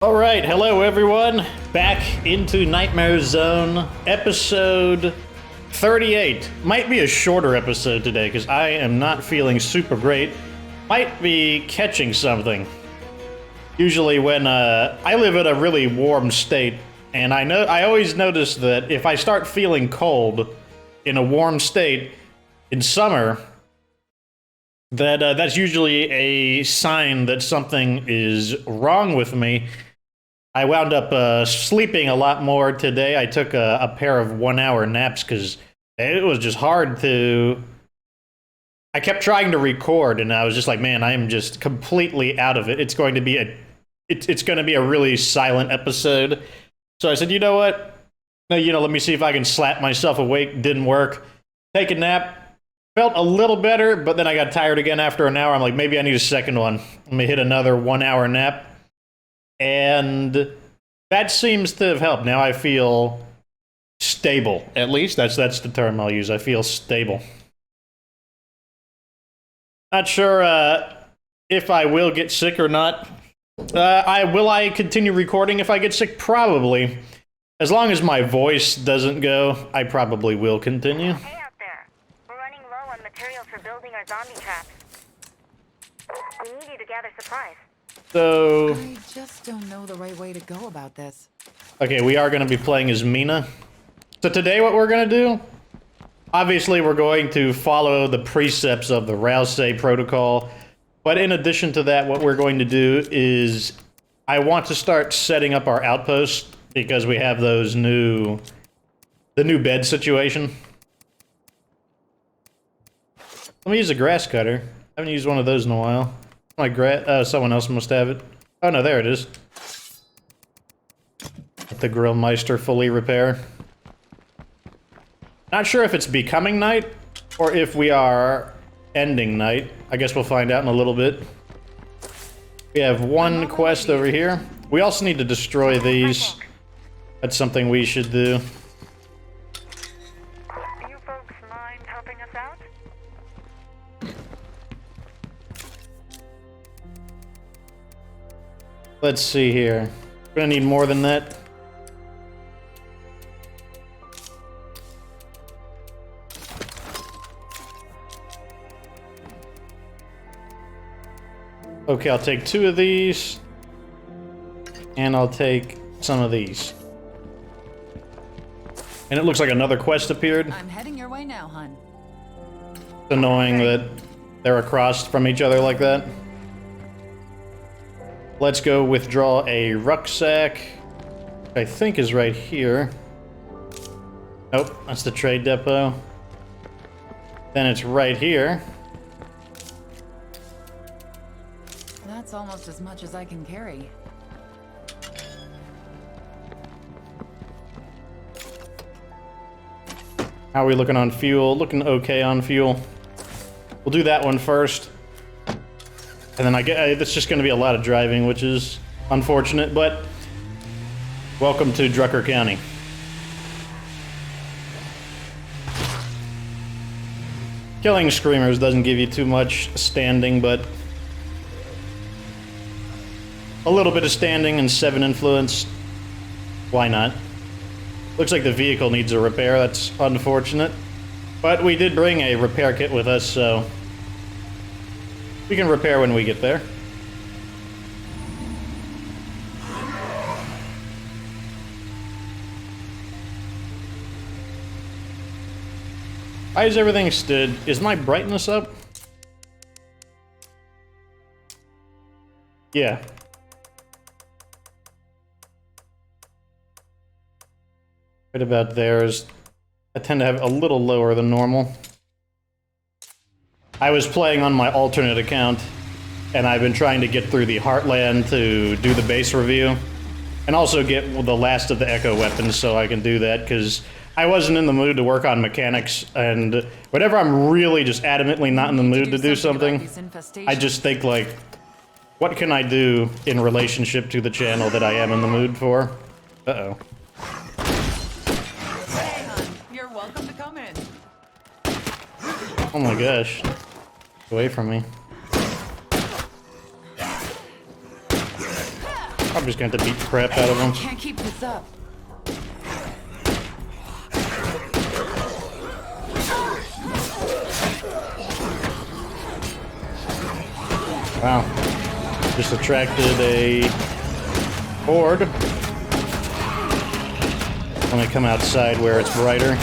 Alright, hello everyone. Back into Nightmare Zone, episode 38. Might be a shorter episode today, because I am not feeling super great. Might be catching something. Usually when, I live in a really warm state, and I always notice that if I start feeling cold in a warm state in summer, that's usually a sign that something is wrong with me. I wound up sleeping a lot more today. I took a pair of 1-hour naps because it was just hard to... I kept trying to record, and I was just like, man, I am just completely out of it. It's going to be a really silent episode. So I said, you know what? Let me see if I can slap myself awake. Didn't work. Take a nap. Felt a little better, but then I got tired again after an hour. I'm like, maybe I need a second one. Let me hit another 1-hour nap. And that seems to have helped. Now I feel stable. At least that's the term I'll use. I feel stable. Not sure if I will get sick or not. Will I continue recording if I get sick? Probably. As long as my voice doesn't go, I probably will continue. Hey out there. We're running low on materials for building our zombie traps. We need you to gather supplies. So... I just don't know the right way to go about this. Okay, we are going to be playing as Mina. So today what we're going to do, obviously we're going to follow the precepts of the Ralsei Protocol, but in addition to that, what we're going to do is I want to start setting up our outposts because we have the new bed situation. Let me use a grass cutter. I haven't used one of those in a while. Someone else must have it. Oh no, there it is. Let the Grill Meister fully repair. Not sure if it's becoming night, or if we are ending night. I guess we'll find out in a little bit. We have one quest over here. We also need to destroy these. That's something we should do. Do you folks mind helping us out? Let's see here. We're gonna need more than that. Okay, I'll take 2 of these. And I'll take some of these. And it looks like another quest appeared. I'm heading your way now, hun. It's annoying that they're across from each other like that. Let's go withdraw a rucksack, which I think is right here. Nope, that's the trade depot. Then it's right here. That's almost as much as I can carry. How are we looking on fuel? Looking okay on fuel. We'll do that one first. And then it's just going to be a lot of driving, which is unfortunate, but welcome to Drucker County. Killing screamers doesn't give you too much standing, but a little bit of standing and 7 influence. Why not? Looks like the vehicle needs a repair. That's unfortunate. But we did bring a repair kit with us, so we can repair when we get there. Why is everything stood? Is my brightness up? Yeah. Right about there is... I tend to have a little lower than normal. I was playing on my alternate account, and I've been trying to get through the Heartland to do the base review, and also get the last of the Echo weapons so I can do that, because I wasn't in the mood to work on mechanics, and whenever I'm really just adamantly not in the mood to do something, I just think, like, what can I do in relationship to the channel that I am in the mood for? Uh-oh. Hey, hun. You're welcome to come in. Oh my gosh. Away from me. I'm just going to have to beat the crap out of them. Can't keep this up. Wow. Just attracted a horde. Let me come outside where it's brighter.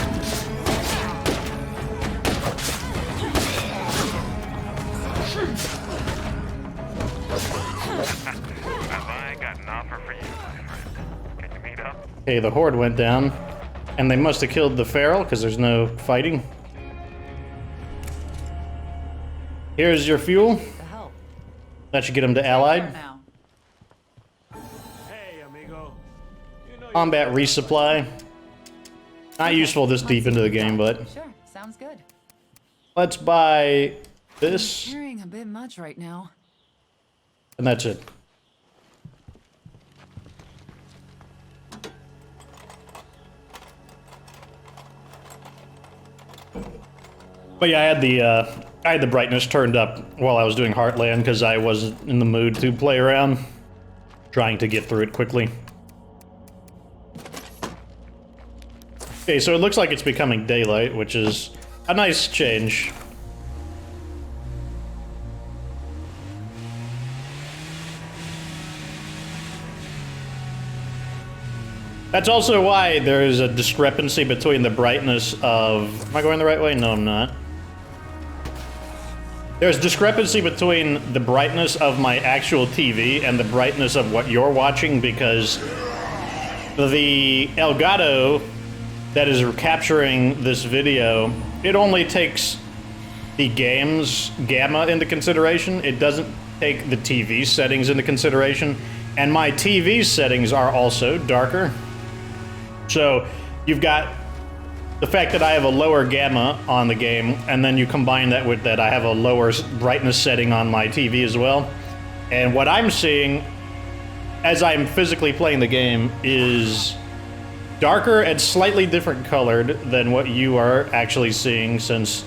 I got an offer for you, my friend. Can you meet up? Okay, the horde went down. And they must have killed the feral, because there's no fighting. Here's your fuel. The help. That should get them to Allied. Now. Hey, amigo. You know Combat resupply. Not useful this deep into the game, but Sure, sounds good. let's buy this, Carrying a bit much right now. and that's it. But yeah, I had the brightness turned up while I was doing Heartland because I wasn't in the mood to play around, trying to get through it quickly. Okay, so it looks like it's becoming daylight, which is a nice change. That's also why there is a discrepancy between the brightness of... Am I going the right way? No, I'm not. There's discrepancy between the brightness of my actual TV and the brightness of what you're watching because the Elgato that is capturing this video, it only takes the game's gamma into consideration. It doesn't take the TV settings into consideration. And my TV settings are also darker. So you've got the fact that I have a lower gamma on the game, and then you combine that with that I have a lower brightness setting on my TV as well. And what I'm seeing as I'm physically playing the game is darker and slightly different colored than what you are actually seeing, since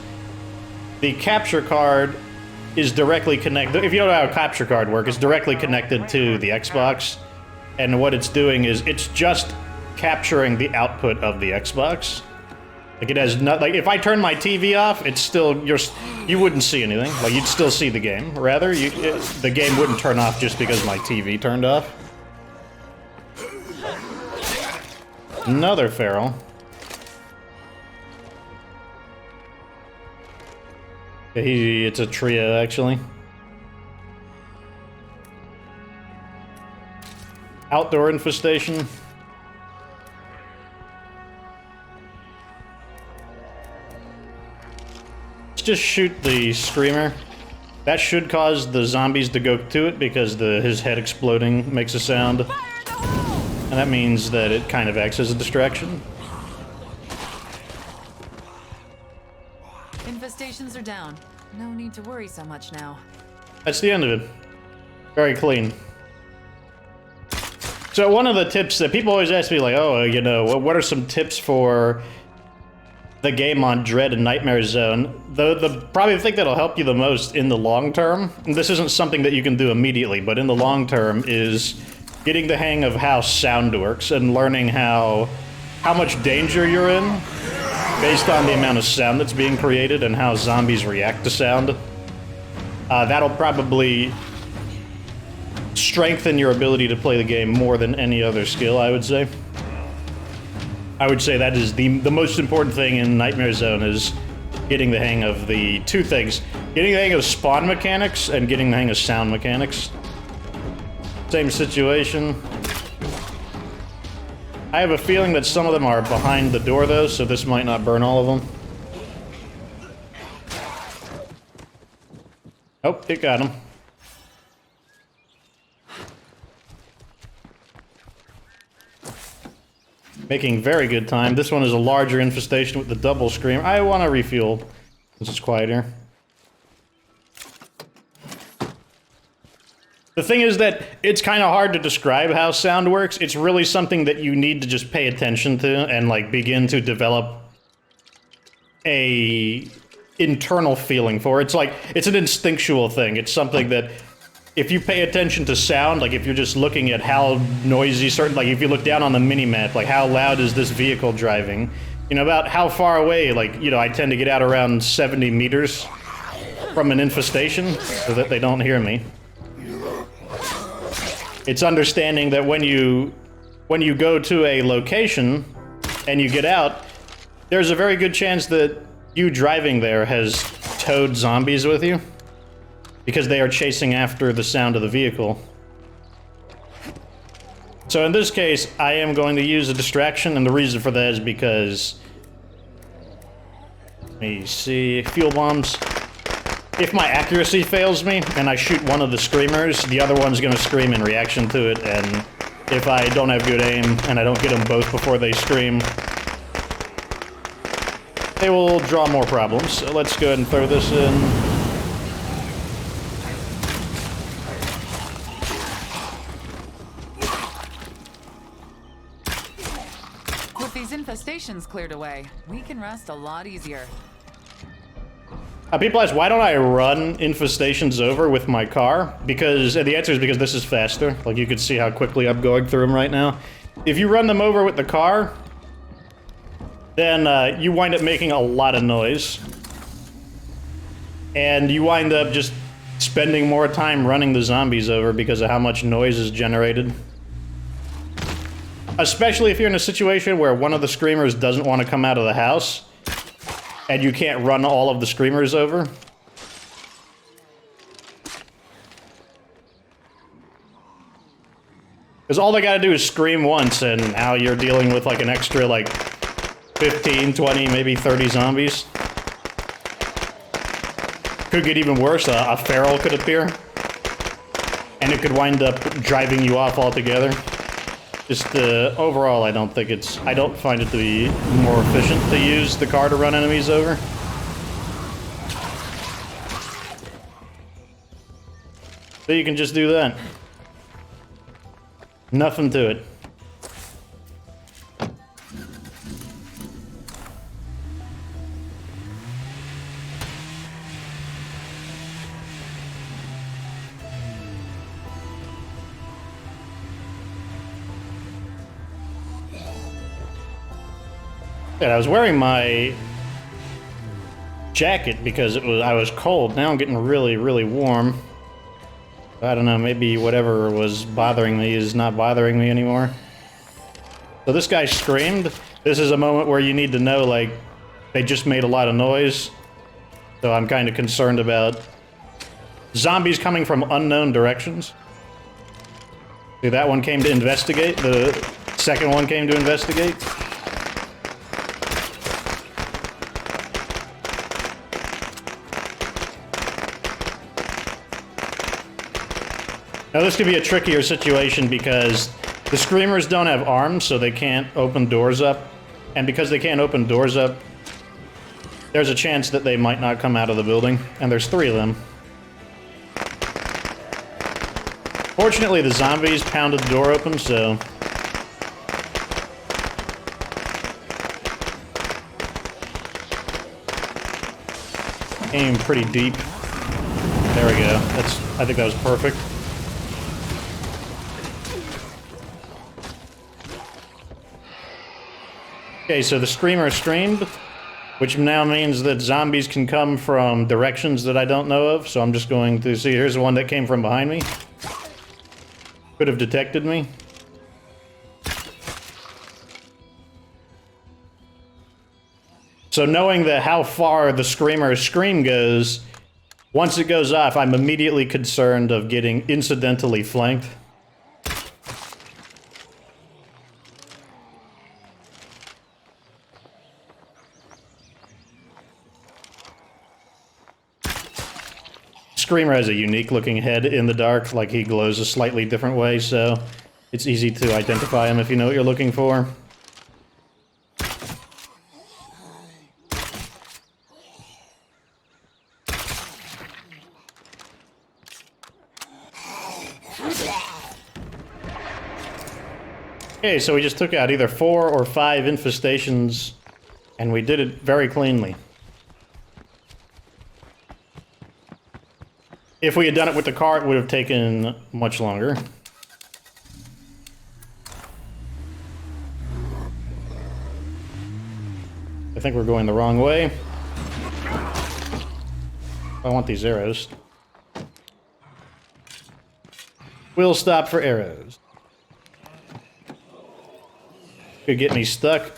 the capture card is directly connected. If you don't know how a capture card works, it's directly connected to the Xbox, and what it's doing is it's just capturing the output of the Xbox. Like, it has not, like, if I turn my TV off, it's still, you wouldn't see anything. Like, you'd still see the game. Rather, the game wouldn't turn off just because my TV turned off. Another feral. It's a trio, actually. Outdoor infestation. Let's just shoot the screamer. That should cause the zombies to go to it because his head exploding makes a sound. And that means that it kind of acts as a distraction. Infestations are down. No need to worry so much now. That's the end of it. Very clean. So one of the tips that people always ask me, like, oh, you know, what are some tips for the game on Dread and Nightmare Zone? Probably the thing that'll help you the most in the long term, and this isn't something that you can do immediately, but in the long term, is getting the hang of how sound works and learning how much danger you're in based on the amount of sound that's being created and how zombies react to sound. That'll probably strengthen your ability to play the game more than any other skill, I would say. I would say that is the most important thing in Nightmare Zone, is getting the hang of the two things. Getting the hang of spawn mechanics and getting the hang of sound mechanics. Same situation. I have a feeling that some of them are behind the door though, so this might not burn all of them. Oh, it got him. Making very good time. This one is a larger infestation with the double scream. I want to refuel since it's quieter. The thing is that it's kind of hard to describe how sound works. It's really something that you need to just pay attention to and, like, begin to develop a internal feeling for. It's like, it's an instinctual thing. It's something that if you pay attention to sound, like if you're just looking at how noisy certain, like if you look down on the mini-map, like how loud is this vehicle driving, you know, about how far away, like, you know, I tend to get out around 70 meters from an infestation so that they don't hear me. It's understanding that when you go to a location and you get out, there's a very good chance that you driving there has towed zombies with you because they are chasing after the sound of the vehicle. So in this case, I am going to use a distraction, and the reason for that is because, let me see, fuel bombs. If my accuracy fails me and I shoot one of the screamers, the other one's going to scream in reaction to it, and if I don't have good aim and I don't get them both before they scream, they will draw more problems. So let's go ahead and throw this in. With these infestations cleared away, we can rest a lot easier. People ask, why don't I run infestations over with my car? Because, and the answer is because this is faster. Like, you can see how quickly I'm going through them right now. If you run them over with the car, then you wind up making a lot of noise. And you wind up just spending more time running the zombies over because of how much noise is generated. Especially if you're in a situation where one of the screamers doesn't want to come out of the house, and you can't run all of the screamers over. Because all they gotta do is scream once, and now you're dealing with like an extra like 15, 20, maybe 30 zombies. Could get even worse, a feral could appear. And it could wind up driving you off altogether. Just overall, I don't find it to be more efficient to use the car to run enemies over. So you can just do that. Nothing to it. I was wearing my jacket because I was cold. Now I'm getting really, really warm. I don't know, maybe whatever was bothering me is not bothering me anymore. So this guy screamed. This is a moment where you need to know, like, they just made a lot of noise. So I'm kind of concerned about zombies coming from unknown directions. See, that one came to investigate. The second one came to investigate. Now this could be a trickier situation because the screamers don't have arms, so they can't open doors up. And because they can't open doors up, there's a chance that they might not come out of the building. And there's 3 of them. Fortunately, the zombies pounded the door open, so... aim pretty deep. There we go. I think that was perfect. Okay, so the screamer screamed, which now means that zombies can come from directions that I don't know of, so I'm just going to see. Here's the one that came from behind me. Could have detected me. So knowing that how far the screamer's scream goes, once it goes off, I'm immediately concerned of getting incidentally flanked. Screamer has a unique looking head in the dark, like he glows a slightly different way, so it's easy to identify him if you know what you're looking for. Okay, so we just took out either 4 or 5 infestations, and we did it very cleanly. If we had done it with the car, it would have taken much longer. I think we're going the wrong way. I want these arrows. We'll stop for arrows. Could get me stuck.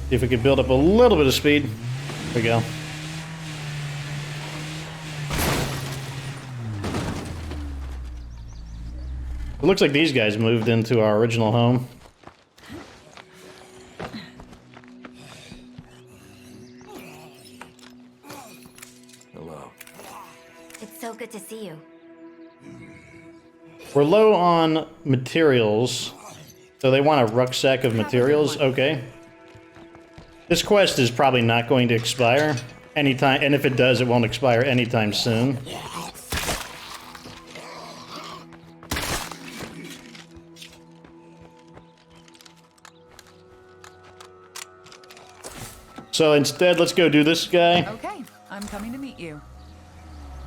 See if we could build up a little bit of speed. There we go. It looks like these guys moved into our original home. Hello. It's so good to see you. We're low on materials, so they want a rucksack of materials. Okay. This quest is probably not going to expire anytime, and if it does, it won't expire anytime soon. So instead, let's go do this guy. Okay, I'm coming to meet you.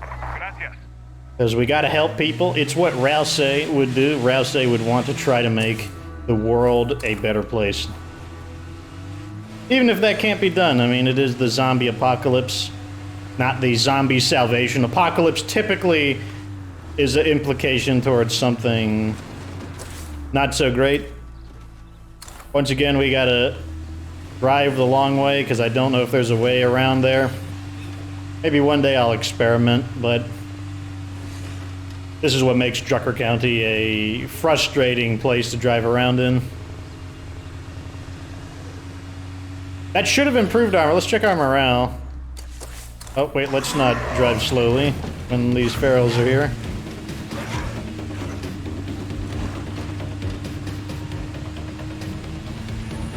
Gracias. Because we gotta help people. It's what Ralsei would do. Ralsei would want to try to make the world a better place. Even if that can't be done. I mean, it is the zombie apocalypse, not the zombie salvation. Apocalypse typically is an implication towards something not so great. Once again, we gotta drive the long way, because I don't know if there's a way around there. Maybe one day I'll experiment, but this is what makes Drucker County a frustrating place to drive around in. That should have improved armor. Let's check our morale. Oh, wait, let's not drive slowly when these ferals are here.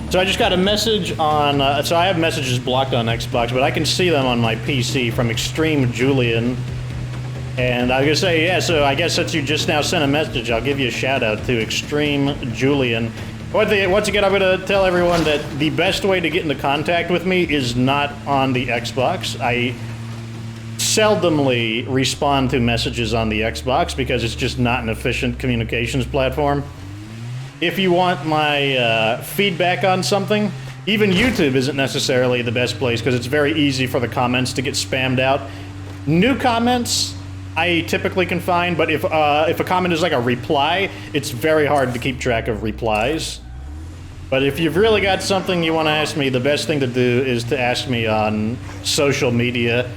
So I just got a message on, so I have messages blocked on Xbox, but I can see them on my PC from Extreme Julian. And I was gonna say, yeah, so I guess since you just now sent a message, I'll give you a shout out to Extreme Julian. Once again, I'm gonna tell everyone that the best way to get into contact with me is not on the Xbox. I seldomly respond to messages on the Xbox because it's just not an efficient communications platform. If you want my feedback on something, even YouTube isn't necessarily the best place because it's very easy for the comments to get spammed out. New comments, I typically can find, but if a comment is like a reply, it's very hard to keep track of replies. But if you've really got something you want to ask me, the best thing to do is to ask me on social media.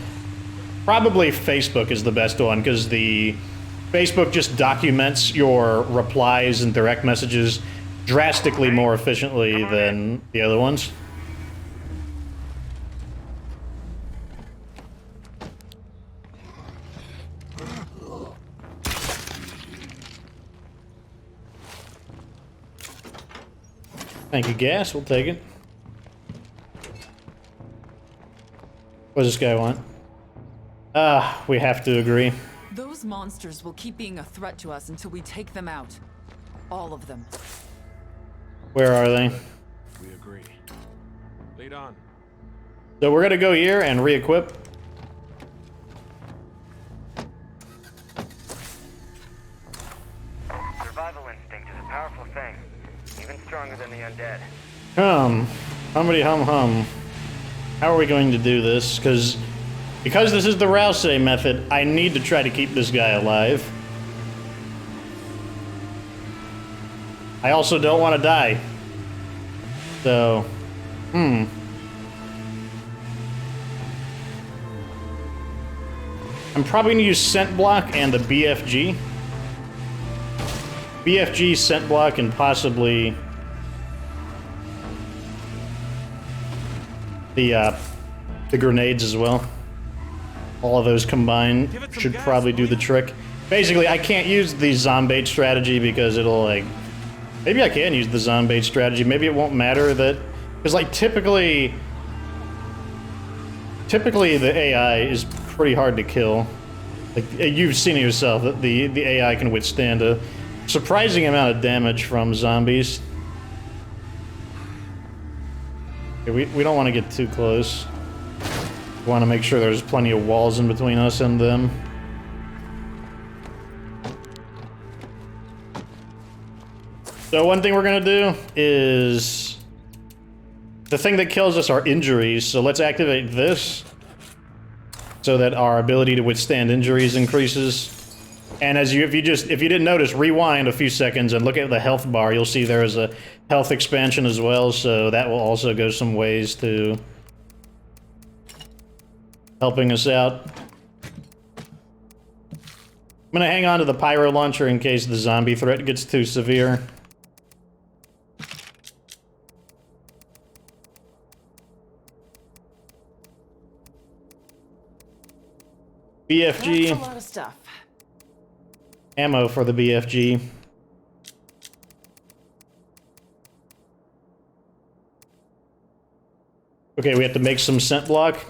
Probably Facebook is the best one, because the Facebook just documents your replies and direct messages drastically more efficiently than the other ones. Thank you, gas. We'll take it. What does this guy want? We have to agree. Those monsters will keep being a threat to us until we take them out. All of them. Where are they? We agree. Lead on. So we're gonna go here and re-equip. Survival instinct is a powerful thing, even stronger than the undead. Hummity hum hum. How are we going to do this? Because this is the Ralsei method, I need to try to keep this guy alive. I also don't want to die. So, I'm probably going to use scent block and the BFG. BFG, scent block, and possibly the grenades as well. All of those combined should probably do the trick. Basically, I can't use the zombie strategy because it'll, like... Maybe I can use the zombie strategy. Maybe it won't matter that... Because, like, typically the AI is pretty hard to kill. Like, you've seen it yourself, that the AI can withstand a surprising amount of damage from zombies. Okay, we don't want to get too close. We want to make sure there's plenty of walls in between us and them. So one thing we're gonna do is the thing that kills us are injuries. So let's activate this so that our ability to withstand injuries increases. And as if you didn't notice, rewind a few seconds and look at the health bar. You'll see there is a health expansion as well. So that will also go some ways to helping us out. I'm gonna hang on to the pyro launcher in case the zombie threat gets too severe. BFG. That's a lot of stuff. Ammo for the BFG. Okay, we have to make some scent block.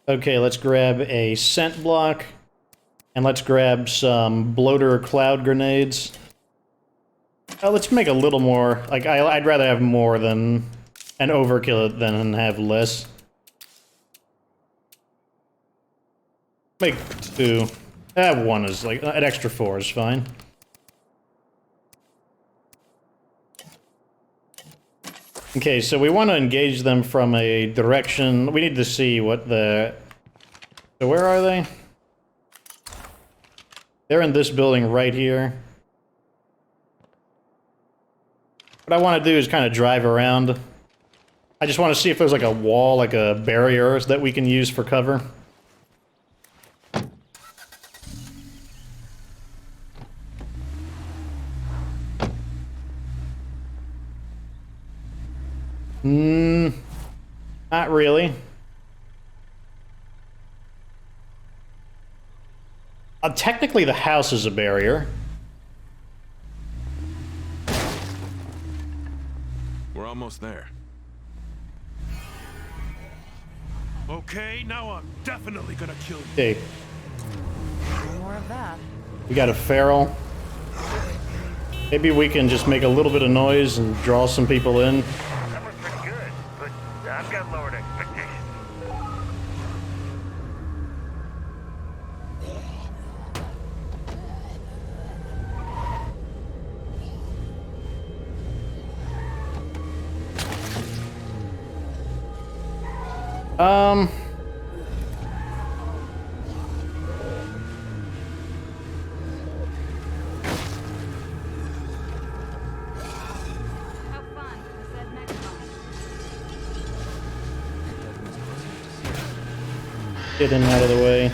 Okay, let's grab a scent block. And let's grab some bloater cloud grenades. Let's make a little more. Like, I'd rather have more than an overkill than have less. Make 2. One is like an extra 4 is fine. Okay, so we want to engage them from a direction. We need to see what the. So where are they? They're in this building right here. What I want to do is kind of drive around. I just want to see if there's like a wall, like a barrier that we can use for cover. Not really. Technically the house is a barrier. We're almost there. Okay, now I'm definitely gonna kill you. Okay, More of that. we got a feral. Maybe we can just make a little bit of noise and draw some people in. That was pretty good, but I've got lowered expectations. Have fun. Said next time. Get him out of the way.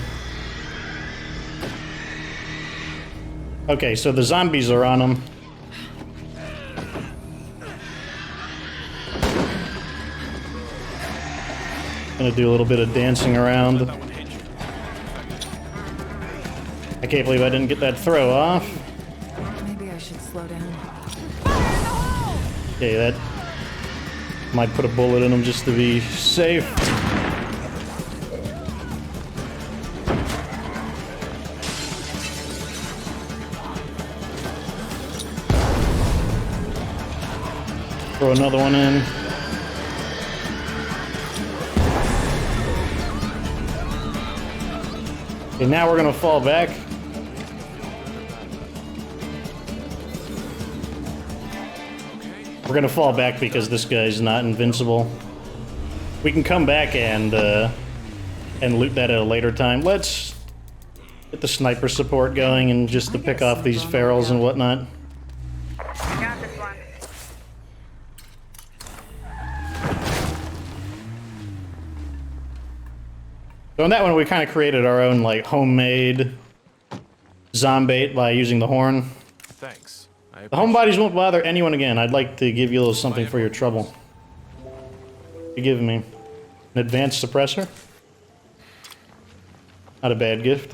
Okay, so the zombies are on him. Gonna do a little bit of dancing around. I can't believe I didn't get that throw off. Maybe I should slow down. Okay, that might put a bullet in him just to be safe. Throw another one in. Okay, now we're gonna fall back. We're gonna fall back because this guy's not invincible. We can come back and loot that at a later time. Let's get the sniper support going and just to pick off these ferals and whatnot. Got this one. So in that one, we kind of created our own like homemade zombait by using the horn. Thanks. The homebodies won't bother anyone again. I'd like to give you a little something for your trouble. You give me an advanced suppressor. Not a bad gift.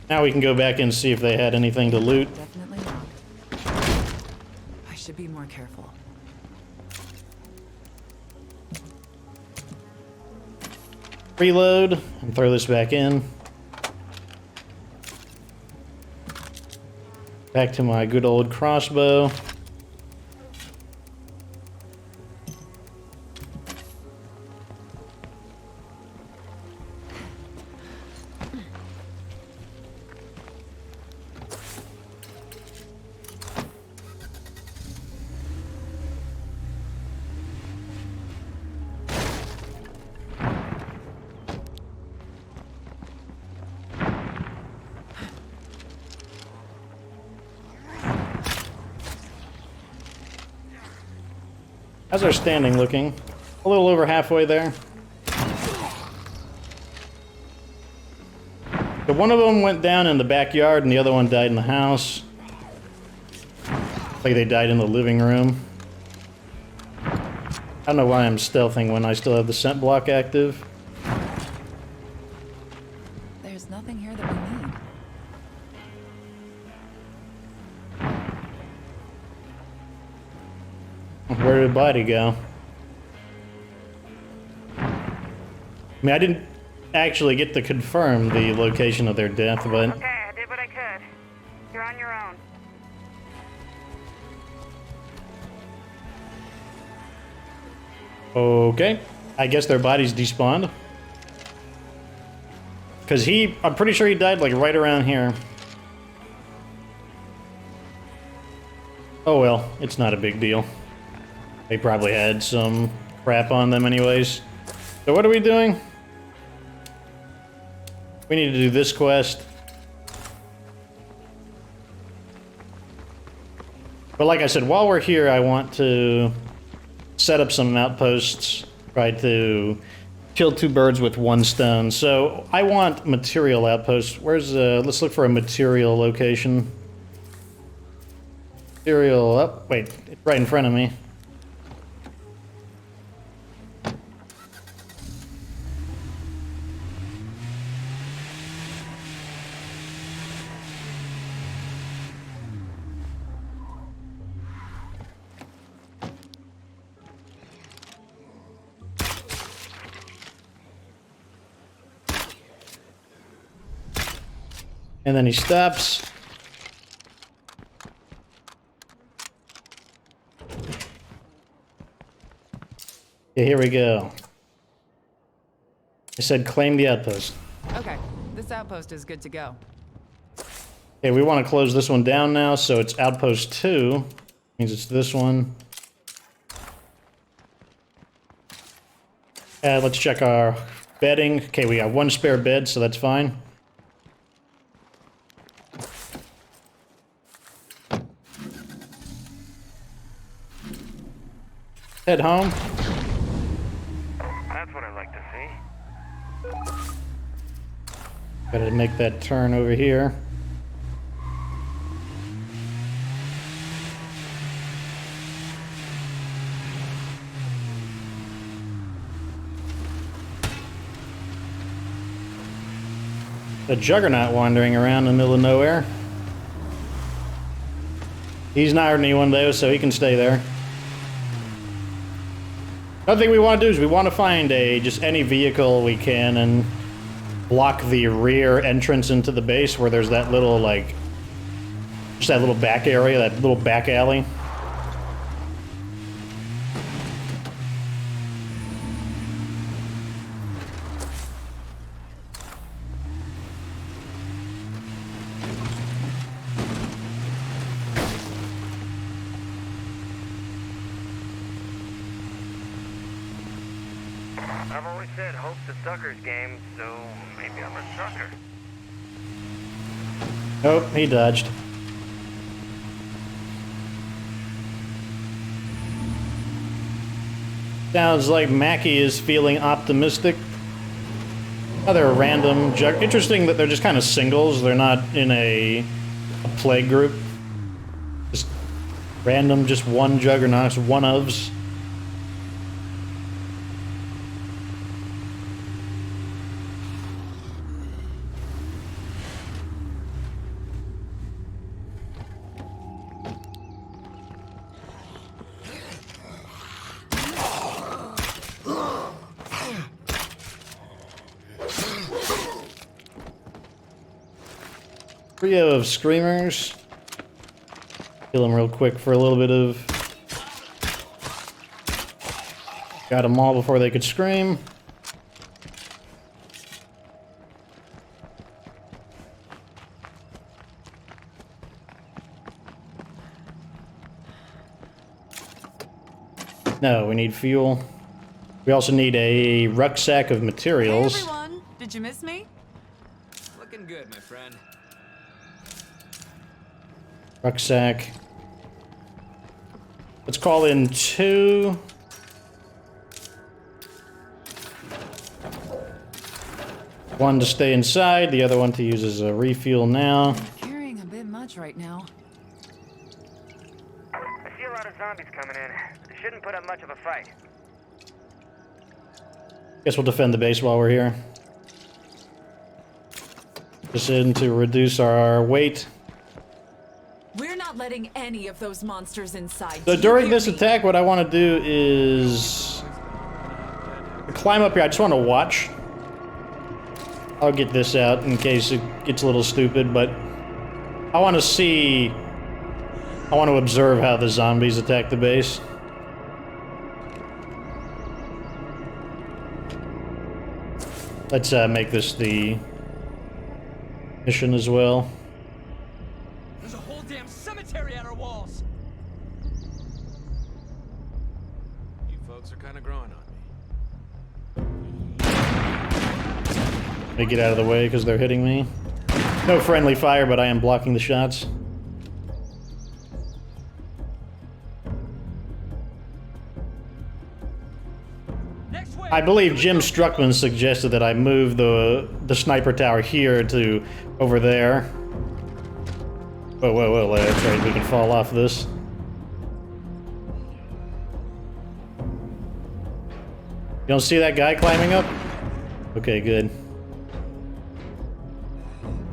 Now we can go back and see if they had anything to loot. Definitely not. I should be more careful. Reload and throw this back in. Back to my good old crossbow. How's our standing looking? A little over halfway there. So one of them went down in the backyard and the other one died in the house. Like they died in the living room. I don't know why I'm stealthing when I still have the scent block active. There's nothing here that we need. Where did the body go? I mean, I didn't actually get to confirm the location of their death, but... Okay, I did what I could. You're on your own. Okay. I guess their bodies despawned. Because I'm pretty sure he died, like, right around here. Oh well, it's not a big deal. They probably had some crap on them anyways. So what are we doing? We need to do this quest. But like I said, while we're here, I want to set up some outposts. Try to kill two birds with one stone. So I want material outposts. Where's let's look for a material location. Material up. Wait, it's right in front of me. And then he stops. Okay, here we go. I said claim the outpost. Okay, this outpost is good to go. Okay, we want to close this one down now, so it's outpost 2. Means it's this one. Let's check our bedding. Okay, we got one spare bed, so that's fine. Head home. That's what I like to see. Gotta make that turn over here. The Juggernaut wandering around in the middle of nowhere. He's not hurting anyone though, so he can stay there. Another thing we want to do is we want to find just any vehicle we can and block the rear entrance into the base where there's that little, like, just that little back area, that little back alley. I've always said hope's a sucker's game, so maybe I'm a sucker. Oh, he dodged. Sounds like Mackie is feeling optimistic. Other random interesting that they're just kind of singles. They're not in a play group. Just random, just one Juggernauts, one-ofs. Trio of screamers. Kill them real quick for a little bit of... Got them all before they could scream. No, we need fuel. We also need a rucksack of materials. Hey everyone, did you miss me? Looking good, my friend. Rucksack. Let's call in 2 One to stay inside, the other one to use as a refuel now. Carrying a bit much right now. I see a lot of zombies coming in. They shouldn't put up much of a fight. Guess we'll defend the base while we're here. Just in to reduce our weight. We're not letting any of those monsters inside. So Do you during hear this me? attack, what I want to do is climb up here. I just want to watch. I'll get this out in case it gets a little stupid, but I want to see. I want to observe how the zombies attack the base. Let's make this the mission as well. There's a whole damn cemetery at our walls. You folks are kind of growing on me. Let me get out of the way because they're hitting me. No friendly fire, but I am blocking the shots. Next way. I believe Jim Struckman suggested that I move the sniper tower here to over there. Whoa, whoa, whoa, that's right, we can fall off this. You don't see that guy climbing up? Okay, good.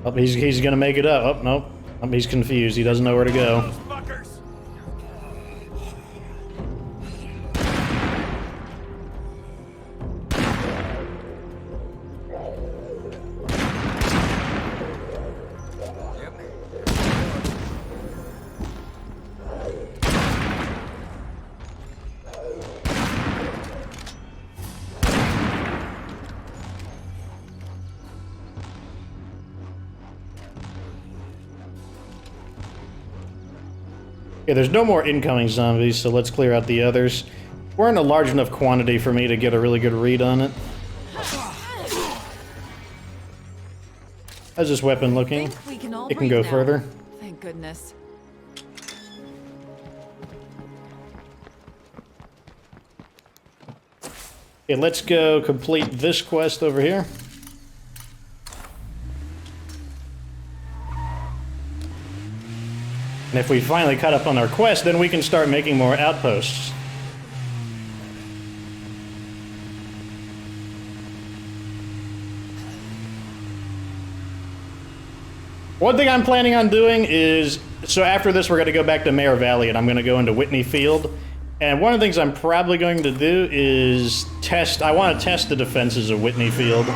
Oh, he's gonna make it up. Oh, nope. Oh, he's confused. He doesn't know where to go. Those fuckers! Okay, there's no more incoming zombies, so let's clear out the others. We're in a large enough quantity for me to get a really good read on it. How's this weapon looking? Think we can all It can breathe go now. further. Thank goodness. Okay, let's go complete this quest over here. And if we finally cut up on our quest, then we can start making more outposts. One thing I'm planning on doing is, so after this we're going to go back to Mare Valley and I'm going to go into Whitney Field. And one of the things I'm probably going to do is I want to test the defenses of Whitney Field.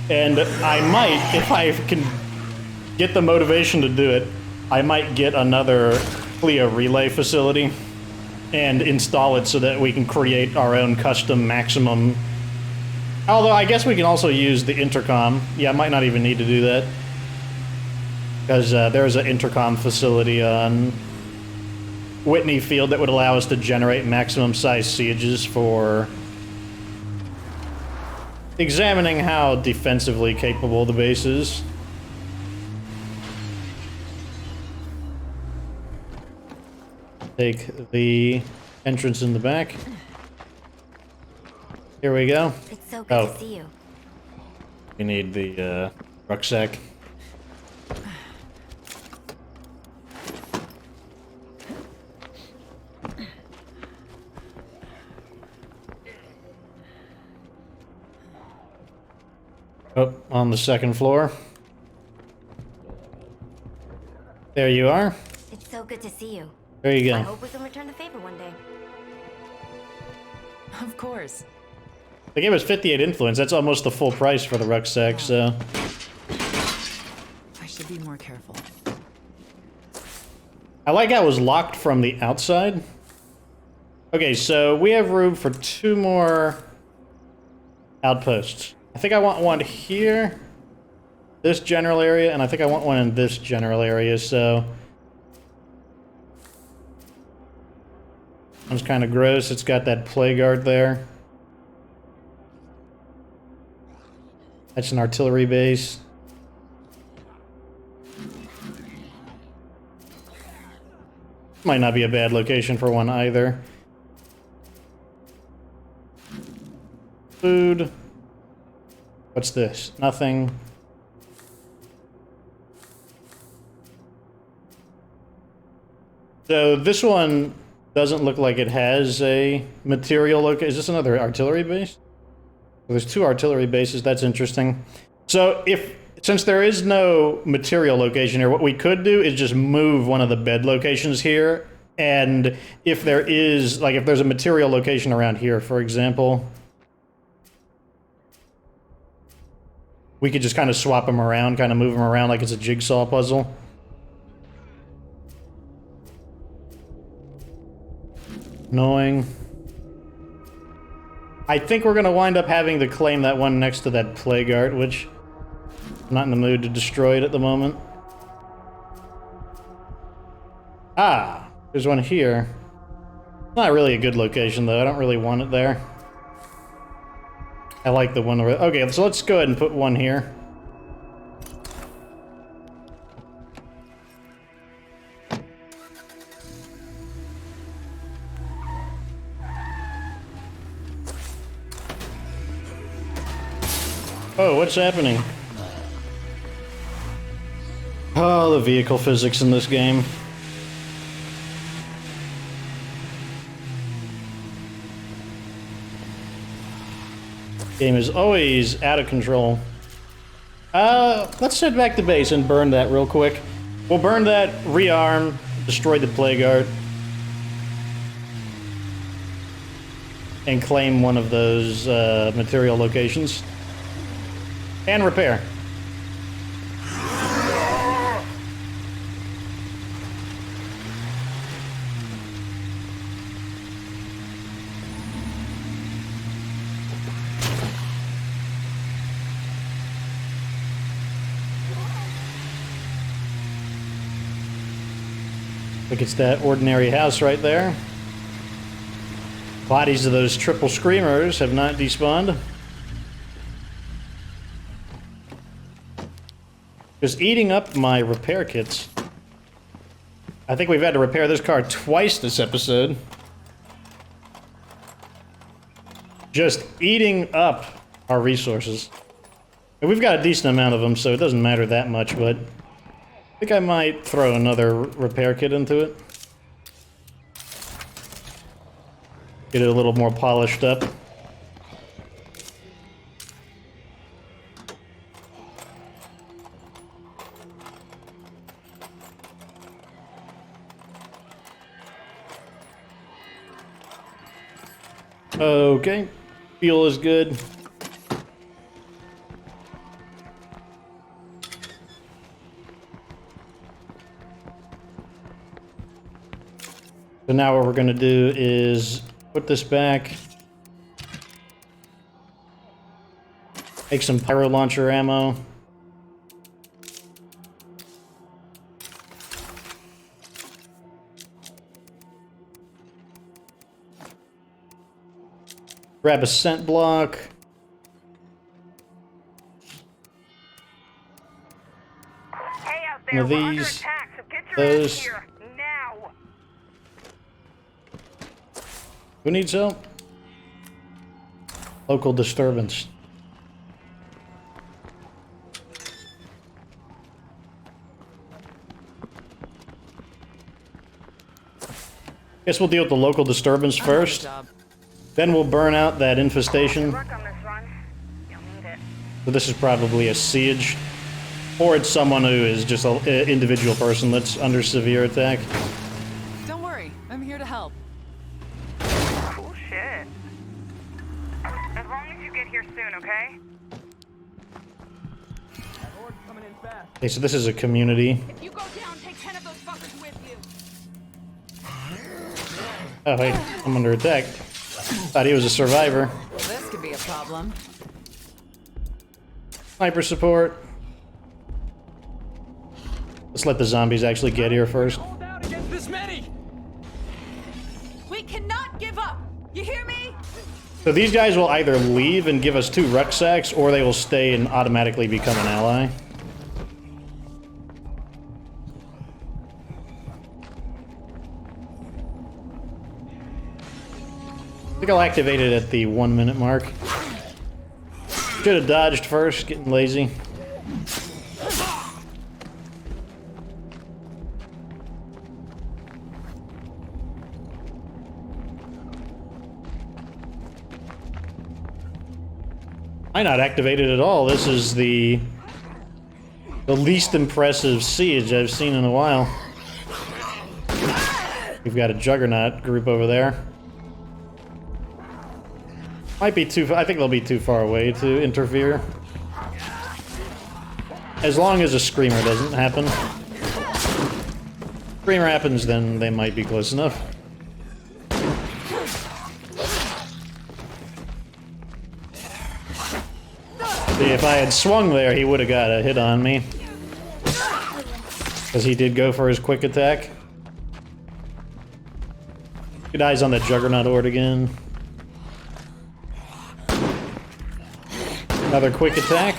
And I might, if I can get the motivation to do it, I might get another CLIA relay facility and install it so that we can create our own custom maximum. Although I guess we can also use the intercom. Yeah, I might not even need to do that. Because there's an intercom facility on Whitney Field that would allow us to generate maximum size sieges for examining how defensively capable the base is. Take the entrance in the back. Here we go. It's so good Oh. to see you. We need the rucksack. Oh, on the second floor. There you are. It's so good to see you. There you I go. hope we can return the favor one day. Of course. They gave us 58 influence. That's almost the full price for the rucksack, so... I should be more careful. I like how it was locked from the outside. Okay, so we have room for 2 more outposts. I think I want one here, this general area, and I think I want one in this general area, so... One's kind of gross. It's got that play guard there. That's an artillery base. Might not be a bad location for one either. Food. What's this? Nothing. So this one doesn't look like it has a material location. Is this another artillery base? Well, there's 2 artillery bases. That's interesting. So since there is no material location here, what we could do is just move one of the bed locations here. And if there is, like, if there's a material location around here, for example, we could just kind of swap them around, kind of move them around like it's a jigsaw puzzle. Annoying. I think we're going to wind up having to claim that one next to that plague art, which I'm not in the mood to destroy it at the moment. Ah, there's one here. Not really a good location, though. I don't really want it there. I like the one over... Okay, so let's go ahead and put one here. Oh, what's happening? Oh, the vehicle physics in this game. Game is always out of control. Let's head back to base and burn that real quick. We'll burn that, rearm, destroy the plague art, and claim one of those material locations. And repair. Look, it's that ordinary house right there. Bodies of those triple screamers have not despawned. Just eating up my repair kits. I think we've had to repair this car twice this episode. Just eating up our resources. And we've got a decent amount of them, so it doesn't matter that much, but I think I might throw another repair kit into it. Get it a little more polished up. Okay, fuel is good. So now what we're going to do is put this back. Make some pyro launcher ammo. Grab a scent block. Hey out One there, of we're under these, attack, so get your those. ass here, now! Who needs help? Local disturbance. Guess we'll deal with the local disturbance first. Then we'll burn out that infestation. Good luck on this run. You'll need it. So this is probably a siege. Or it's someone who is just an individual person that's under severe attack. Don't worry, I'm here to help. Cool shit. As long as you get here soon, okay? Okay, so this is a community. If you go down, take 10 of those fuckers with you. Oh, hey, I'm under attack. Thought he was a survivor. Well, this could be a problem. Sniper support. Let's let the zombies actually get here first. Hold out against this many. We cannot give up. You hear me? So these guys will either leave and give us 2 rucksacks, or they will stay and automatically become an ally. I think I'll activate it at the 1 minute mark. Should have dodged first, getting lazy. Might not activate it at all. This is the least impressive siege I've seen in a while. We've got a Juggernaut group over there. Might be too... I think they'll be too far away to interfere. As long as a Screamer doesn't happen. Screamer happens, then they might be close enough. See, if I had swung there, he would have got a hit on me. Because he did go for his quick attack. Good eyes on the Juggernaut Horde again. Another quick attack.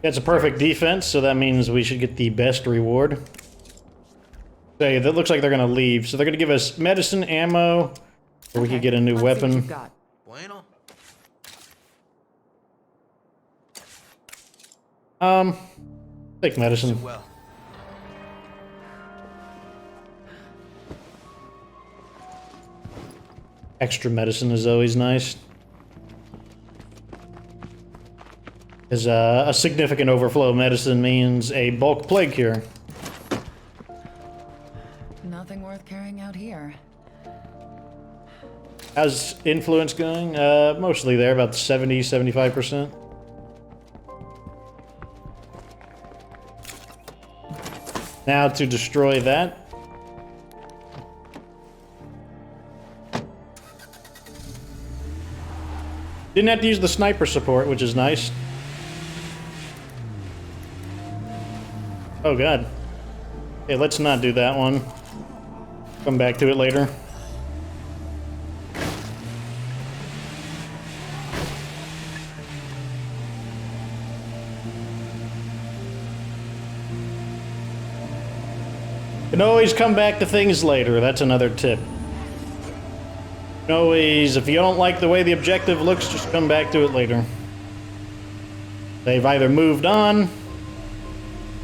That's a perfect defense, so that means we should get the best reward. Okay, that looks like they're gonna leave. So they're gonna give us medicine, ammo, or we could get a new weapon. Bueno. Take medicine. Well. Extra medicine is always nice. Because a significant overflow of medicine means a bulk plague cure. Nothing worth carrying out here. How's influence going? Mostly there, about 70–75%. Now to destroy that. Didn't have to use the sniper support, which is nice. Oh god. Okay, let's not do that one. Come back to it later. Can always come back to things later. That's another tip. You can always, if you don't like the way the objective looks, just come back to it later. They've either moved on,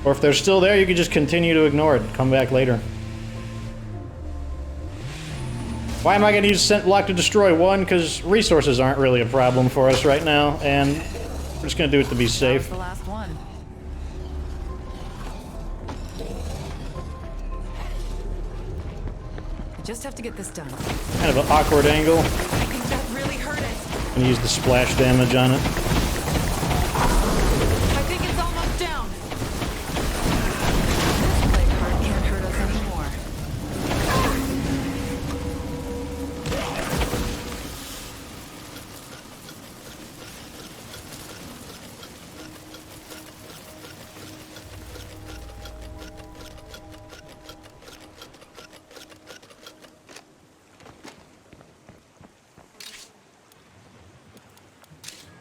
or if they're still there, you can just continue to ignore it. Come back later. Why am I going to use Scent Block to destroy? One, because resources aren't really a problem for us right now, and we're just going to do it to be safe. That was the last one. I just have to get this done. Kind of an awkward angle. I think that really hurt it. And use the splash damage on it. I think it's almost down. This plague heart can't hurt us anymore.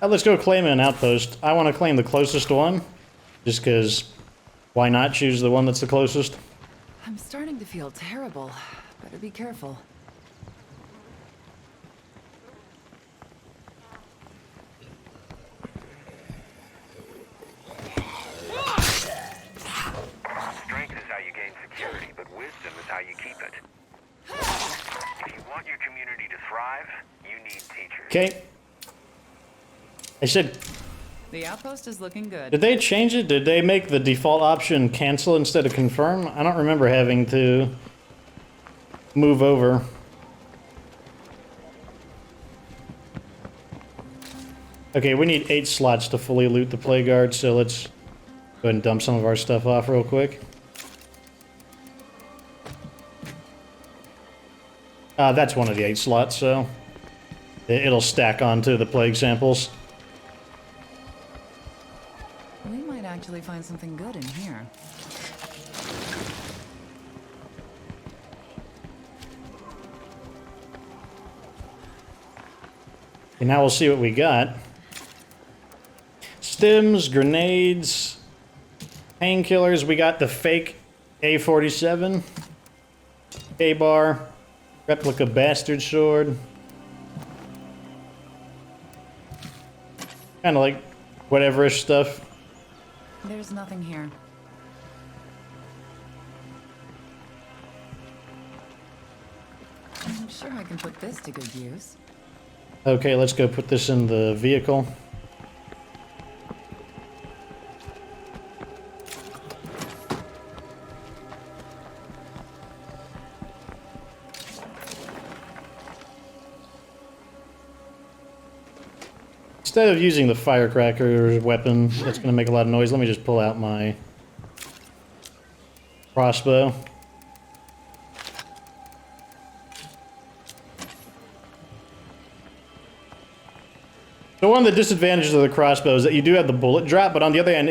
Let's go claim an outpost. I want to claim the closest one, just because why not choose the one that's the closest? I'm starting to feel terrible. Better be careful. Strength is how you gain security, but wisdom is how you keep it. If you want your community to thrive, you need teachers. Okay. I said, The outpost is looking good. did they change it? Did they make the default option cancel instead of confirm? I don't remember having to move over. Okay, we need 8 slots to fully loot the Plague Guard, so let's go ahead and dump some of our stuff off real quick. That's one of the 8 slots, so it'll stack onto the plague samples. We might actually find something good in here. And now we'll see what we got. Stims, grenades, painkillers. We got the fake A47, K-bar, replica bastard sword. Kind of like whatever-ish stuff. There's nothing here. I'm sure I can put this to good use. Okay, let's go put this in the vehicle. Instead of using the firecracker weapon, that's going to make a lot of noise, let me just pull out my crossbow. So one of the disadvantages of the crossbow is that you do have the bullet drop, but on the other hand,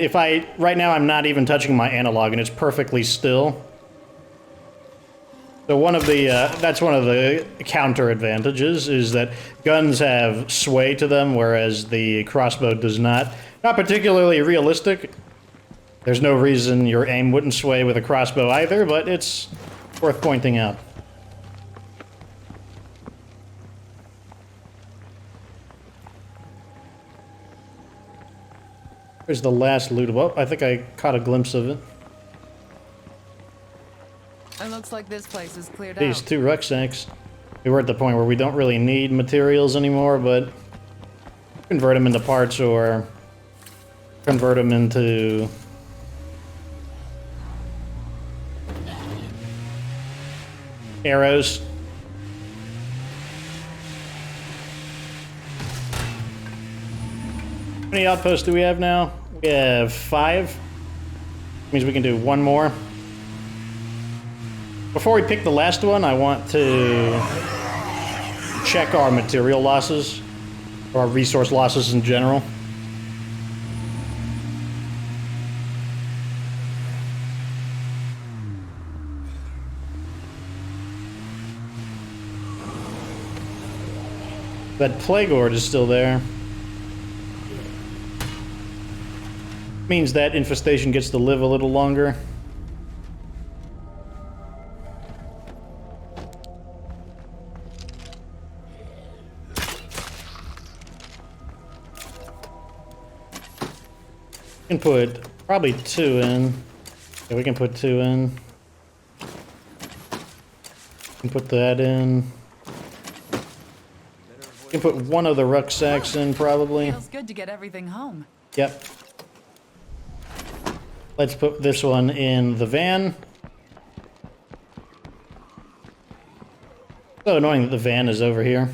right now I'm not even touching my analog and it's perfectly still. So that's one of the counter advantages, is that guns have sway to them, whereas the crossbow does not. Not particularly realistic. There's no reason your aim wouldn't sway with a crossbow either, but it's worth pointing out. Here's the last loot. Oh, I think I caught a glimpse of it. It looks like this place is cleared These out. 2 rucksacks. We're at the point where we don't really need materials anymore, but convert them into parts or convert them into arrows. How many outposts do we have now? We have 5. Means we can do 1 more. Before we pick the last one, I want to check our material losses, or our resource losses in general. That plague horde is still there. Means that infestation gets to live a little longer. We can put probably 2 in. Yeah, we can put 2 in. We can put that in. We can put 1 of the rucksacks in, probably. Feels good to get everything home. Yep. Let's put this one in the van. So annoying that the van is over here.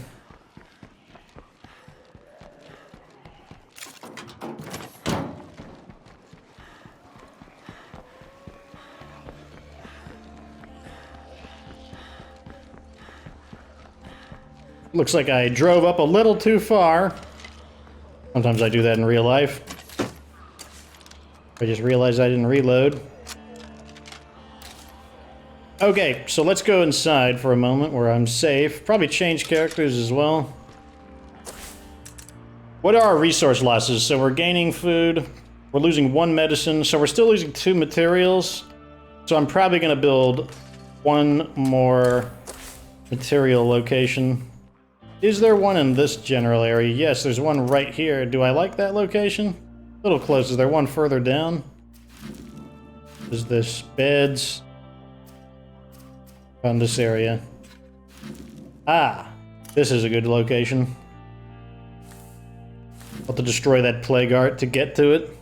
Looks like I drove up a little too far. Sometimes I do that in real life. I just realized I didn't reload. Okay, so let's go inside for a moment where I'm safe. Probably change characters as well. What are our resource losses? So we're gaining food. We're losing 1 medicine. So we're still losing 2 materials. So I'm probably going to build 1 more material location. Is there one in this general area? Yes, there's one right here. Do I like that location? A little close. Is there one further down? Is this beds? On this area. Ah, this is a good location. I'll have to destroy that plague art to get to it.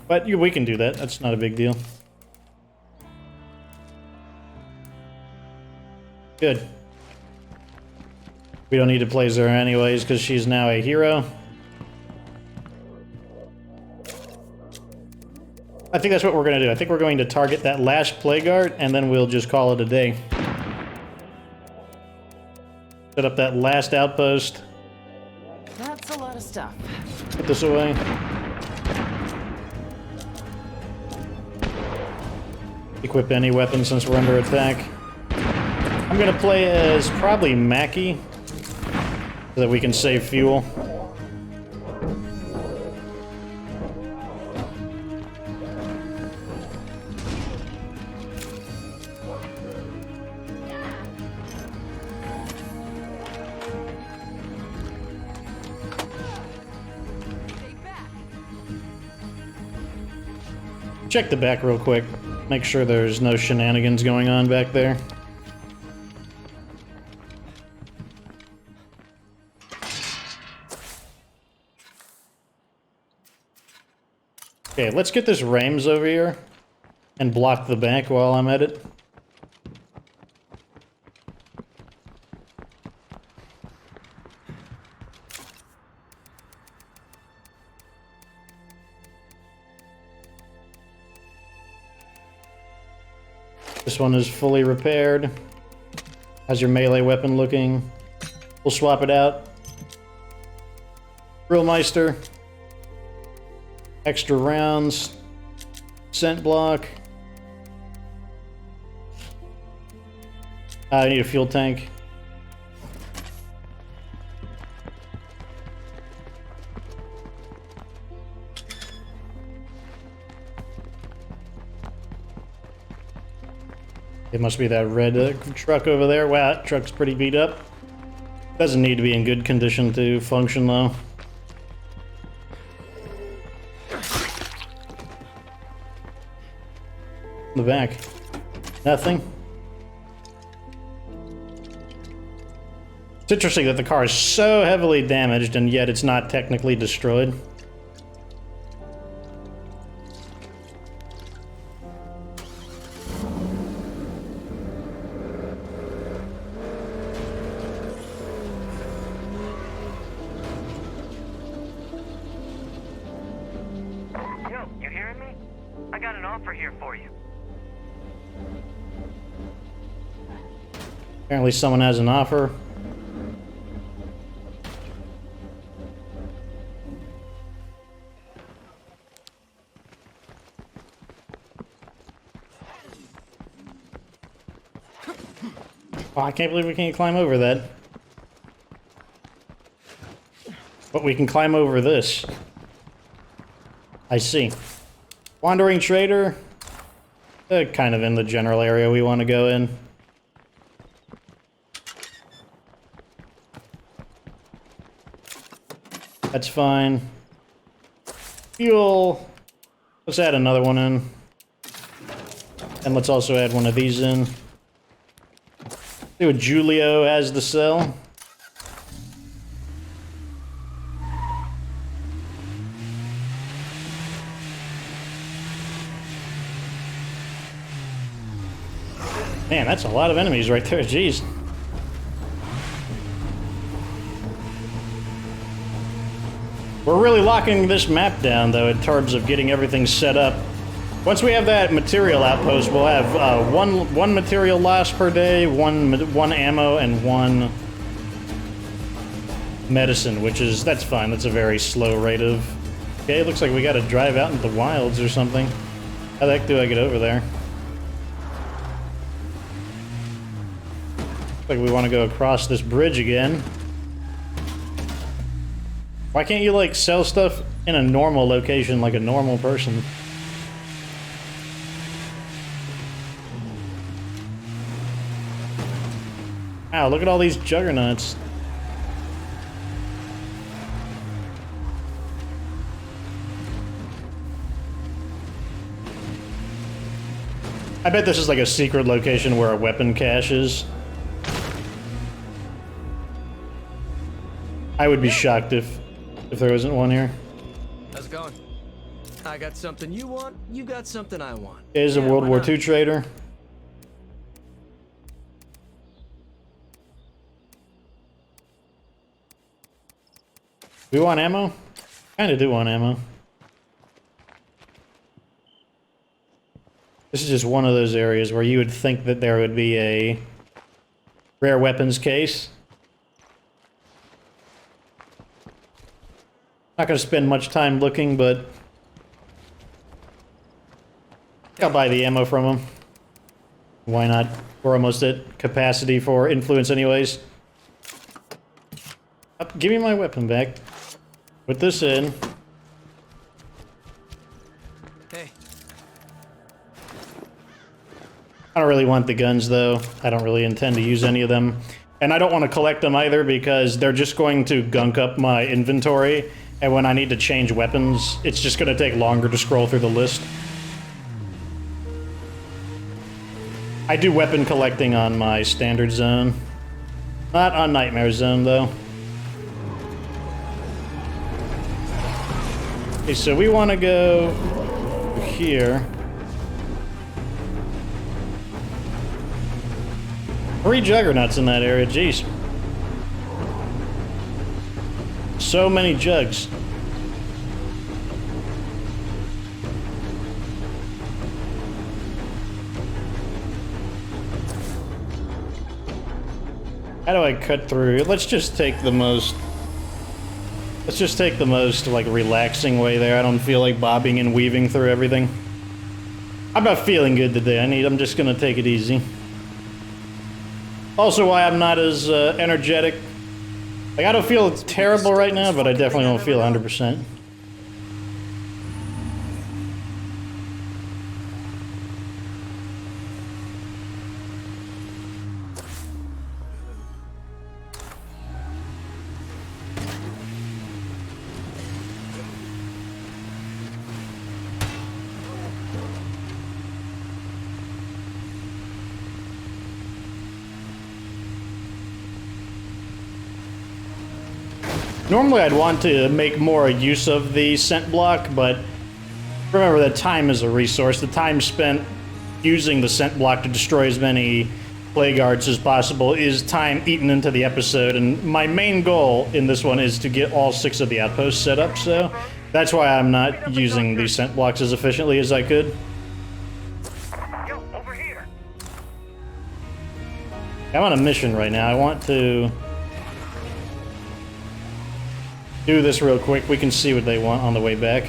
But we can do that. That's not a big deal. Good. We don't need to place her anyways because she's now a hero. I think that's what we're going to do. I think we're going to target that last plague art and then we'll just call it a day. Set up that last outpost. lot of stuff. Put this away. Equip any weapon since we're under attack. I'm gonna play as probably Mackie so that we can save fuel. Check the back real quick. Make sure there's no shenanigans going on back there. Okay, let's get this Rames over here and block the back while I'm at it. This one is fully repaired. How's your melee weapon looking? We'll swap it out. Grillmeister. Extra rounds. Scent block. I need a fuel tank. It must be that red truck over there. Wow, that truck's pretty beat up. Doesn't need to be in good condition to function, though. The back. Nothing. It's interesting that the car is so heavily damaged and yet it's not technically destroyed. Yo, you hearing me? I got an offer here for you. Apparently someone has an offer. Oh, I can't believe we can't climb over that. But we can climb over this. I see. Wandering Trader. Kind of in the general area we want to go in. That's fine. Fuel. Let's add another one in. And let's also add one of these in. See what Julio has to sell. Man, that's a lot of enemies right there, jeez. We're really locking this map down, though, in terms of getting everything set up. Once we have that material outpost, we'll have one material loss per day, one ammo, and one medicine, that's fine. That's a very slow rate of... Okay, it looks like we gotta drive out into the wilds or something. How the heck do I get over there? Looks like we want to go across this bridge again. Why can't you, like, sell stuff in a normal location like a normal person? Wow, look at all these juggernauts. I bet this is like a secret location where a weapon cache is. I would be shocked if there wasn't one here. How's it going? I got something you want, you got something I want. Is a Yeah, World why War not? II trader. We want ammo? Kinda do want ammo. This is just one of those areas where you would think that there would be a rare weapons case. Not gonna spend much time looking, but I'll buy the ammo from him. Why not? We're almost at capacity for influence anyways. Give me my weapon back. Put this in. Hey. I don't really want the guns, though. I don't really intend to use any of them. And I don't want to collect them either, because they're just going to gunk up my inventory. And when I need to change weapons, it's just going to take longer to scroll through the list. I do weapon collecting on my standard zone. Not on Nightmare Zone, though. Okay, so we want to go here. 3 juggernauts in that area, jeez. So many jugs. How do I cut through? Let's just take the most... Let's just take the most, like, relaxing way there. I don't feel like bobbing and weaving through everything. I'm not feeling good today. I'm just gonna take it easy. Also why I'm not as energetic. Like, I don't feel terrible right now, but I definitely don't feel 100%. Normally I'd want to make more use of the scent block, but remember that time is a resource. The time spent using the scent block to destroy as many plague guards as possible is time eaten into the episode, and my main goal in this one is to get all 6 of the outposts set up, so that's why I'm not using the scent blocks as efficiently as I could. Yo, over here. I'm on a mission right now. I want to do this real quick. We can see what they want on the way back.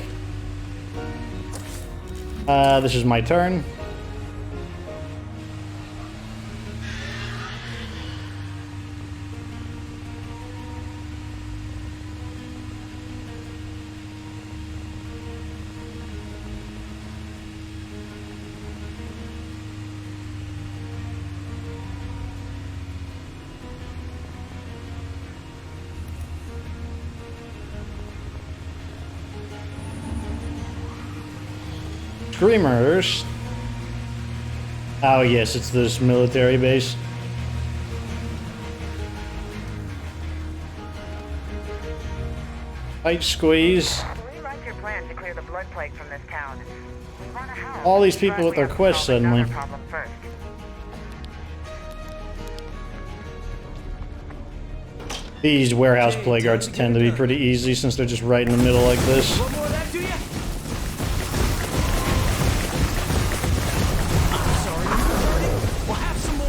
This is my turn. Screamers. Oh yes, it's this military base. Fight squeeze. Rewrite your plan to clear the blood plague from this town. We run a house. All these people with We their have to quests solve another suddenly. problem first. These warehouse plague guards tend to be pretty easy since they're just right in the middle like this. Want more of that, do ya? I'm sorry, you hurting? We'll have some more.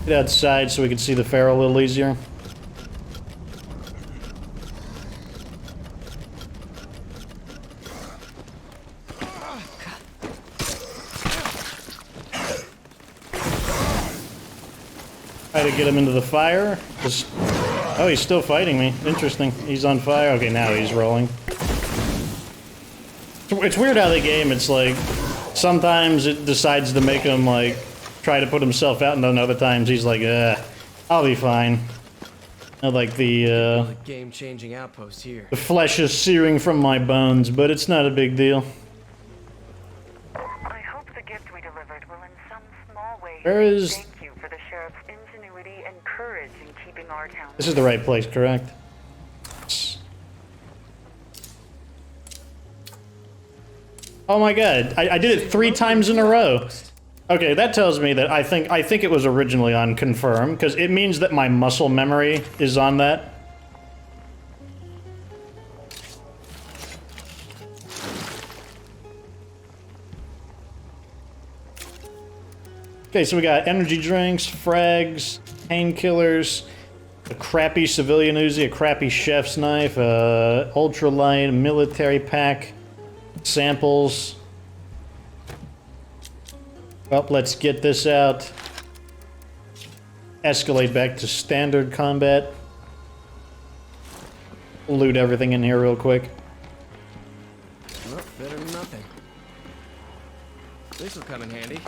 Get outside so we can see the Pharaoh a little easier. Try to get him into the fire. Just... Oh, he's still fighting me. Interesting. He's on fire. Okay, now he's rolling. It's weird how the game, it's like, sometimes it decides to make him, like, try to put himself out, and then other times he's like, I'll be fine. I like the Game-changing outpost here. the flesh is searing from my bones, but it's not a big deal. I hope the gift we delivered will in some small way Where is... thank you for the sheriff's ingenuity and courage in keeping our town. This is the right place, correct? Oh my god, I did it 3 times in a row. Okay, that tells me that I think it was originally on confirm, because it means that my muscle memory is on that. Okay, so we got energy drinks, frags, painkillers, a crappy civilian Uzi, a crappy chef's knife, ultralight, military pack, samples. Well, let's get this out. Escalate back to standard combat. Loot everything in here real quick. Well, better than nothing. This'll come in handy.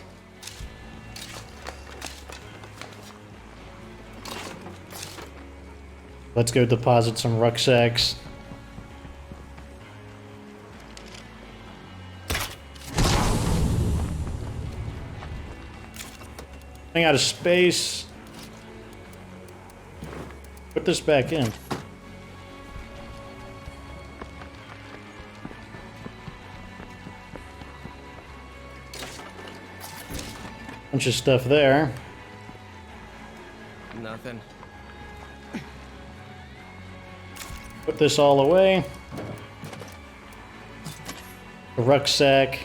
Let's go deposit some rucksacks. Running out of space. Put this back in. Bunch of stuff there. Nothing. Put this all away. The rucksack,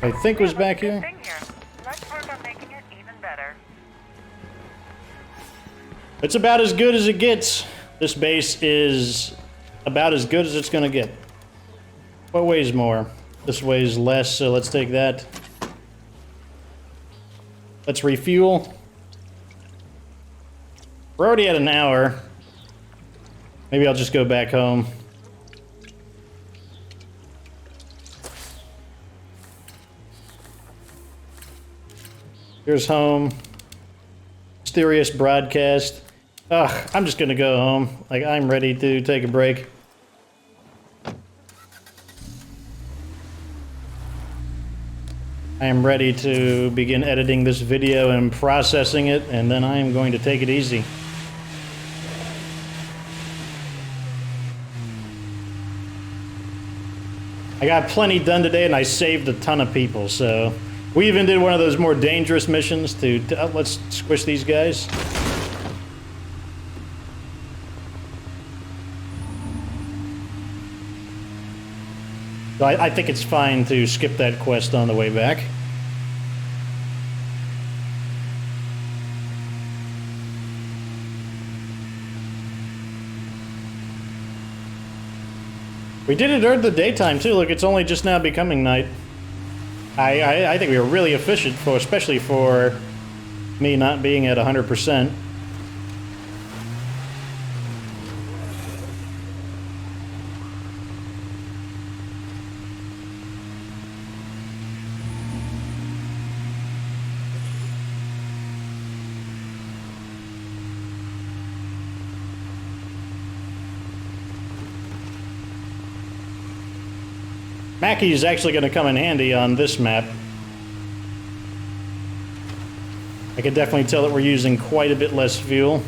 I think, was back here. Thing here. Let's work on making it even better. It's about as good as it gets. This base is about as good as it's gonna get. What weighs more? This weighs less, so let's take that. Let's refuel. We're already at an hour. Maybe I'll just go back home. Here's home. Mysterious broadcast. Ugh, I'm just gonna go home. Like, I'm ready to take a break. I am ready to begin editing this video and processing it, and then I am going to take it easy. I got plenty done today, and I saved a ton of people, so... We even did one of those more dangerous missions to let's squish these guys. So I think it's fine to skip that quest on the way back. We did it during the daytime too. Look, it's only just now becoming night. I think we were really efficient, especially for me not being at 100%. Mackie is actually going to come in handy on this map. I can definitely tell that we're using quite a bit less fuel.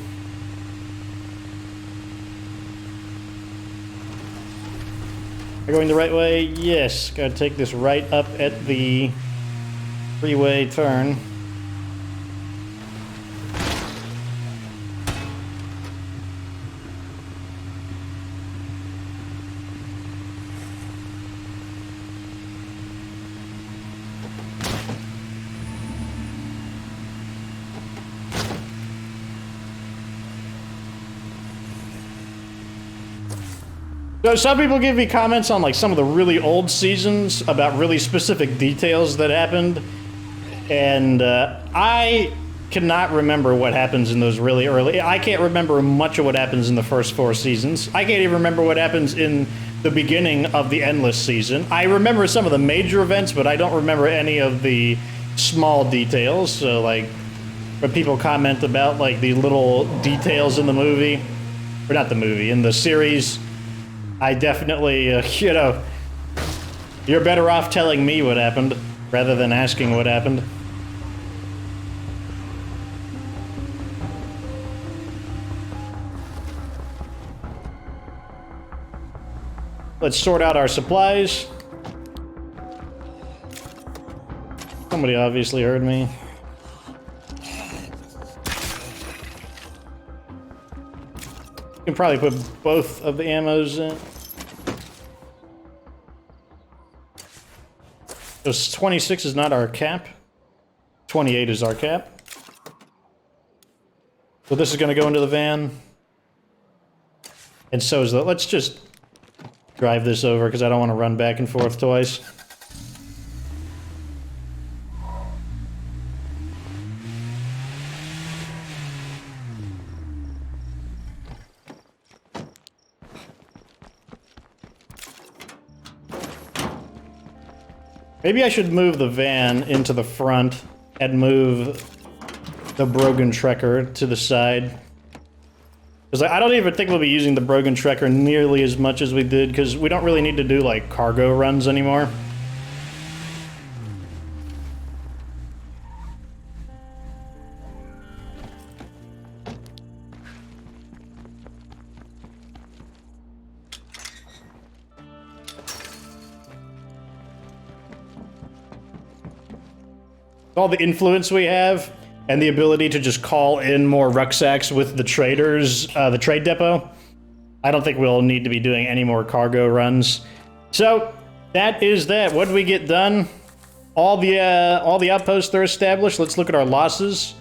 Am I going the right way? Yes. Gotta take this right up at the freeway turn. So some people give me comments on like some of the really old seasons about really specific details that happened, and I cannot remember what happens in those really early. I can't remember much of what happens in the first 4 seasons. I can't even remember what happens in the beginning of the Endless season. I remember some of the major events, but I don't remember any of the small details. So like when people comment about like the little details in the movie, or not the movie, in the series, I definitely, you know, you're better off telling me what happened rather than asking what happened. Let's sort out our supplies. Somebody obviously heard me. You can probably put both of the ammos in. So 26 is not our cap. 28 is our cap. So this is going to go into the van. And so is that. Let's just drive this over because I don't want to run back and forth twice. Maybe I should move the van into the front and move the Brogan Trekker to the side. Because I don't even think we'll be using the Brogan Trekker nearly as much as we did, because we don't really need to do, like, cargo runs anymore. All the influence we have, and the ability to just call in more rucksacks with the traders, the trade depot, I don't think we'll need to be doing any more cargo runs. So, that is that. What did we get done? All the outposts are established. Let's look at our losses.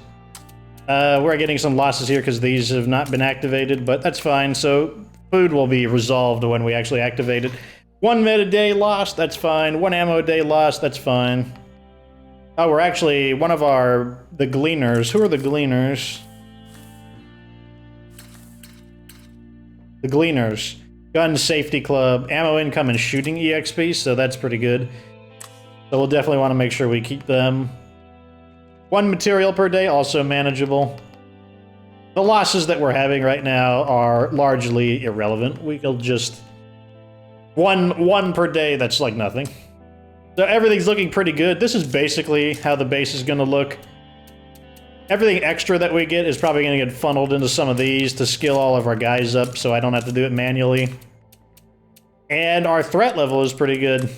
We're getting some losses here because these have not been activated, but that's fine. So, food will be resolved when we actually activate it. 1 med a day lost, that's fine. 1 ammo a day lost, that's fine. Oh, we're actually, one of the Gleaners. Who are the Gleaners? The Gleaners. Gun Safety Club, Ammo Income, and Shooting EXP, so that's pretty good. So we'll definitely want to make sure we keep them. 1 material per day, also manageable. The losses that we're having right now are largely irrelevant. We'll just... One per day, that's like nothing. So everything's looking pretty good. This is basically how the base is going to look. Everything extra that we get is probably going to get funneled into some of these to skill all of our guys up so I don't have to do it manually. And our threat level is pretty good.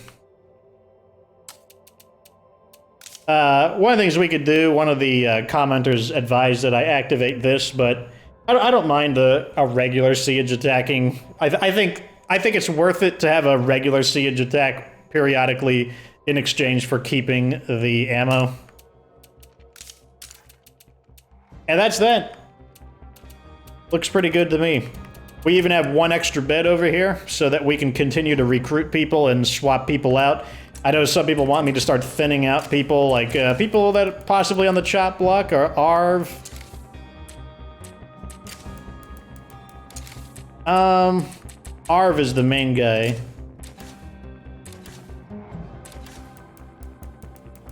One of the things we could do, one of the commenters advised that I activate this, but I don't mind a regular siege attacking. I think it's worth it to have a regular siege attack periodically in exchange for keeping the ammo. And that's that. Looks pretty good to me. We even have 1 extra bed over here so that we can continue to recruit people and swap people out. I know some people want me to start thinning out people, like people that are possibly on the chop block or ARV. ARV is the main guy.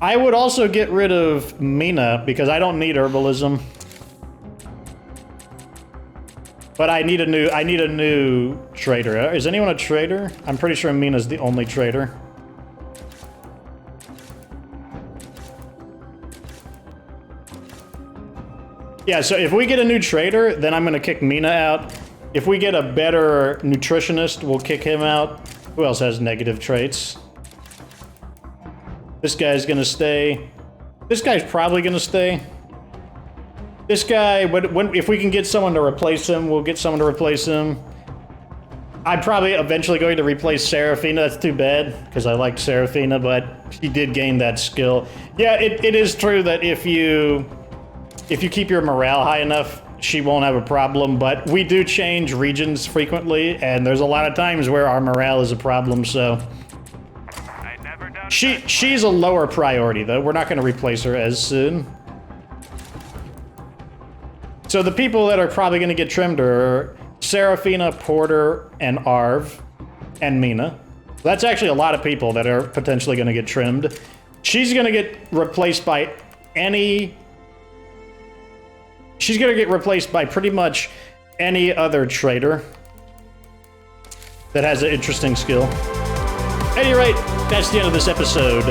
I would also get rid of Mina, because I don't need herbalism. But I need a new trader. Is anyone a trader? I'm pretty sure Mina's the only trader. Yeah, so if we get a new trader, then I'm gonna kick Mina out. If we get a better nutritionist, we'll kick him out. Who else has negative traits? This guy's gonna stay. This guy's probably gonna stay. This guy, if we can get someone to replace him, we'll get someone to replace him. I'm probably eventually going to replace Serafina. That's too bad, because I liked Serafina, but she did gain that skill. Yeah, it is true that if you keep your morale high enough, she won't have a problem, but we do change regions frequently, and there's a lot of times where our morale is a problem, so... She's a lower priority, though. We're not going to replace her as soon. So the people that are probably going to get trimmed are Serafina, Porter, and Arv, and Mina. That's actually a lot of people that are potentially going to get trimmed. She's going to get replaced by any... She's going to get replaced by pretty much any other trader that has an interesting skill. At any rate, that's the end of this episode.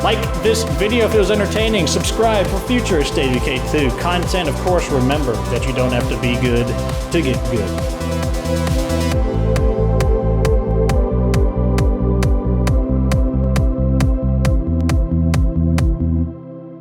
Like this video if it was entertaining. Subscribe for future State of Decay 2 content. Of course, remember that you don't have to be good to get good.